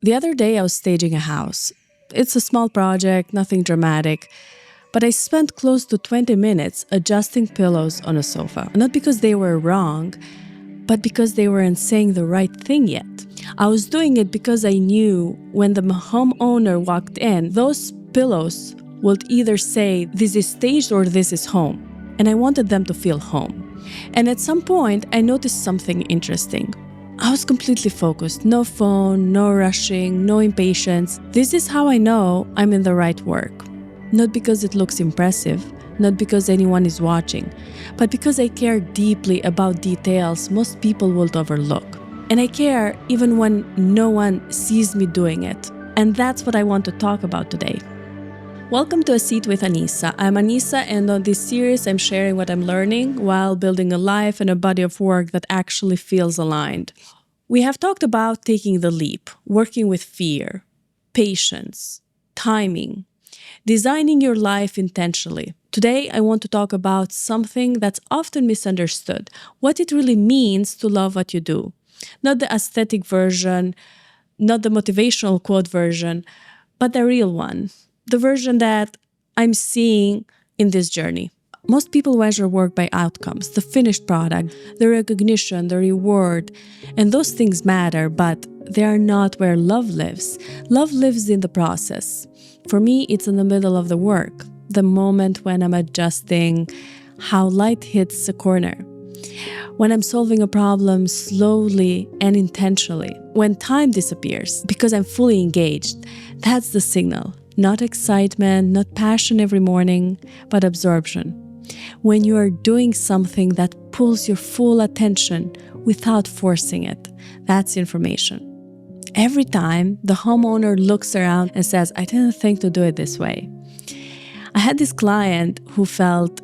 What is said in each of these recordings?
The other day, I was staging a house. It's a small project, nothing dramatic, but I spent close to 20 minutes adjusting pillows on a sofa. Not because they were wrong, but because they weren't saying the right thing yet. I was doing it because I knew when the homeowner walked in, those pillows would either say, "This is staged" or "This is home." And I wanted them to feel home. And at some point, I noticed something interesting. I was completely focused. No phone, no rushing, no impatience. This is how I know I'm in the right work. Not because it looks impressive, not because anyone is watching, but because I care deeply about details most people would overlook. And I care even when no one sees me doing it. And that's what I want to talk about today. Welcome to A Seat with Anissa. I'm Anissa, and on this series I'm sharing what I'm learning while building a life and a body of work that actually feels aligned. We have talked about taking the leap, working with fear, patience, timing, designing your life intentionally. Today I want to talk about something that's often misunderstood, what it really means to love what you do. Not the aesthetic version, not the motivational quote version, but the real one. The version that I'm seeing in this journey. Most people measure work by outcomes, the finished product, the recognition, the reward, and those things matter, but they are not where love lives. Love lives in the process. For me, it's in the middle of the work, the moment when I'm adjusting how light hits a corner, when I'm solving a problem slowly and intentionally, when time disappears because I'm fully engaged. That's the signal. Not excitement, not passion every morning, but absorption. When you are doing something that pulls your full attention without forcing it, that's information. Every time the homeowner looks around and says, "I didn't think to do it this way." I had this client who felt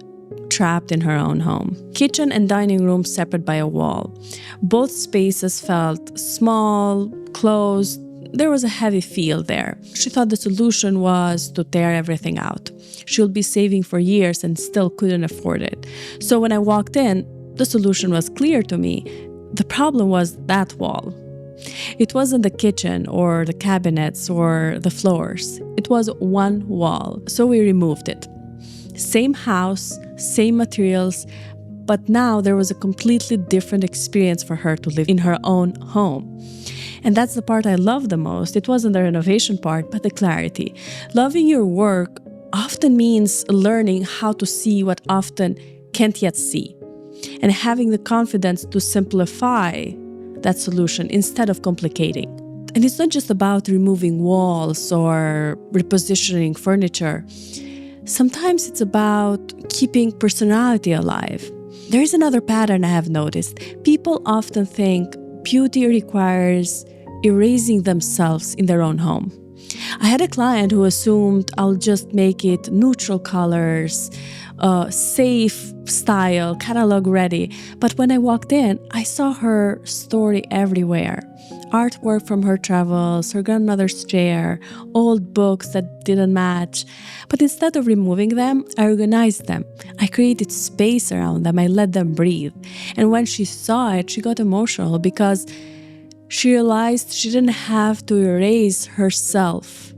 trapped in her own home. Kitchen and dining room separate by a wall. Both spaces felt small, closed. There was a heavy feel there. She thought the solution was to tear everything out. She'll be saving for years and still couldn't afford it. So when I walked in, the solution was clear to me. The problem was that wall. It wasn't the kitchen or the cabinets or the floors. It was one wall. So we removed it. Same house, same materials, but now there was a completely different experience for her to live in her own home. And that's the part I love the most. It wasn't the renovation part, but the clarity. Loving your work often means learning how to see what often can't yet see, and having the confidence to simplify that solution instead of complicating. And it's not just about removing walls or repositioning furniture. Sometimes it's about keeping personality alive. There is another pattern I have noticed. People often think beauty requires erasing themselves in their own home. I had a client who assumed I'll just make it neutral colors, safe style, catalog ready. But when I walked in, I saw her story everywhere. Artwork from her travels, her grandmother's chair, old books that didn't match. But instead of removing them, I organized them. I created space around them. I let them breathe. And when she saw it, she got emotional because she realized she didn't have to erase herself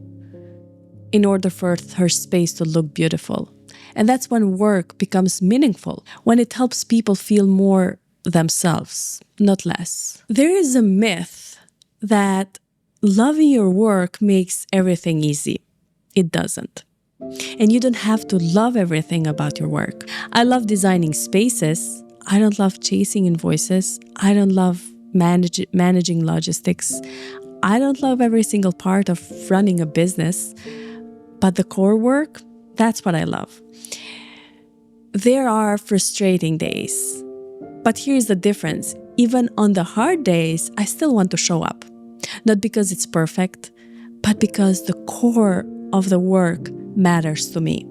in order for her space to look beautiful. And that's when work becomes meaningful, when it helps people feel more themselves, not less. There is a myth that loving your work makes everything easy. It doesn't. And you don't have to love everything about your work. I love designing spaces. I don't love chasing invoices. I don't love managing logistics. I don't love every single part of running a business, but the core work, that's what I love. There are frustrating days, but here's the difference. Even on the hard days, I still want to show up. Not because it's perfect, but because the core of the work matters to me.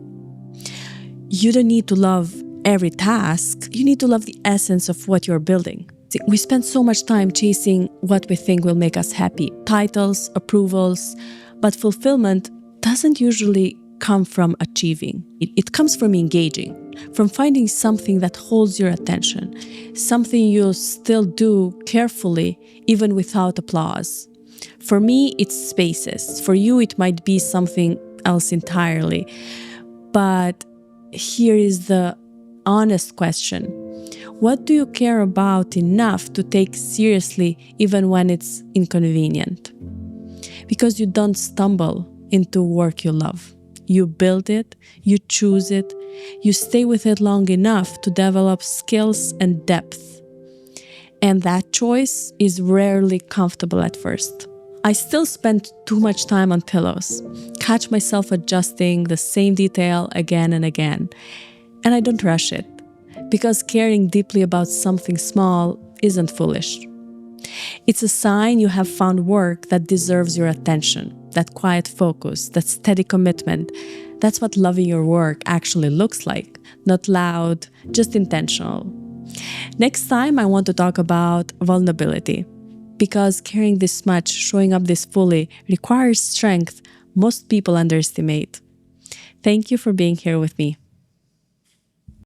You don't need to love every task. You need to love the essence of what you're building. We spend so much time chasing what we think will make us happy. Titles, approvals, but fulfillment doesn't usually come from achieving. It comes from engaging, from finding something that holds your attention, something you'll still do carefully even without applause. For me, it's spaces. For you, it might be something else entirely. But here is the honest question. What do you care about enough to take seriously even when it's inconvenient? Because you don't stumble into work you love. You build it, you choose it, you stay with it long enough to develop skills and depth. And that choice is rarely comfortable at first. I still spend too much time on pillows, catch myself adjusting the same detail again and again. And I don't rush it, because caring deeply about something small isn't foolish. It's a sign you have found work that deserves your attention, that quiet focus, that steady commitment. That's what loving your work actually looks like. Not loud, just intentional. Next time, I want to talk about vulnerability. Because caring this much, showing up this fully, requires strength most people underestimate. Thank you for being here with me.